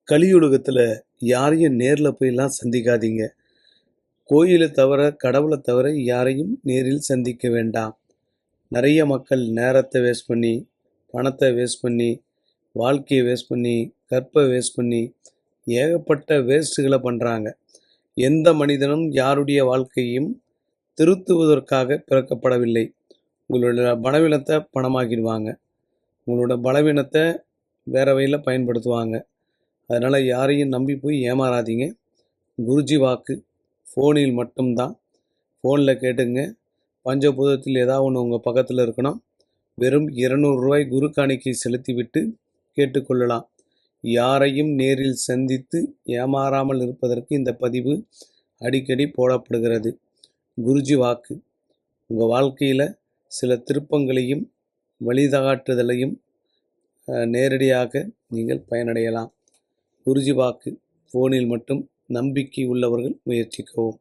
கலியுலகத்தில் யாரையும் நேரில் போயெல்லாம் சந்திக்காதீங்க. கோயிலை தவிர, கடவுளை தவிர யாரையும் நேரில் சந்திக்க வேண்டாம். நிறைய மக்கள் நேரத்தை வேஸ்ட் பண்ணி, பணத்தை வேஸ்ட் பண்ணி, வாழ்க்கையை வேஸ்ட் பண்ணி, கற்பை வேஸ்ட் பண்ணி, ஏகப்பட்ட வேஸ்ட்டுகளை பண்ணுறாங்க. எந்த மனிதனும் யாருடைய வாழ்க்கையும் திருத்துவதற்காக பிறக்கப்படவில்லை. உங்களோட பலவீனத்தை பணமாக்கிடுவாங்க, உங்களோட பலவீனத்தை வேறு வழியில் பயன்படுத்துவாங்க. அதனால் யாரையும் நம்பி போய் ஏமாறாதீங்க. குருஜி வாக்கு ஃபோனில் மட்டும்தான். ஃபோனில் கேட்டுங்க. பஞ்சபூதத்தில் ஏதாவது ஒன்று உங்கள் பக்கத்தில் இருக்கணும். வெறும் 200 ரூபாய் குரு காணிக்கை செலுத்திவிட்டு கேட்டுக்கொள்ளலாம். யாரையும் நேரில் சந்தித்து ஏமாறாமல் இருப்பதற்கு இந்த பதிவு அடிக்கடி போடப்படுகிறது. குருஜி வாக்கு உங்கள் வாழ்க்கையில் சில திருப்பங்களையும் வழிகாட்டுதலையும் நேரடியாக நீங்கள் பயனடையலாம். குருஜி வாக்கு ஃபோனில் மட்டும். நம்பிக்கை உள்ளவர்கள் முயற்சிக்கவும்.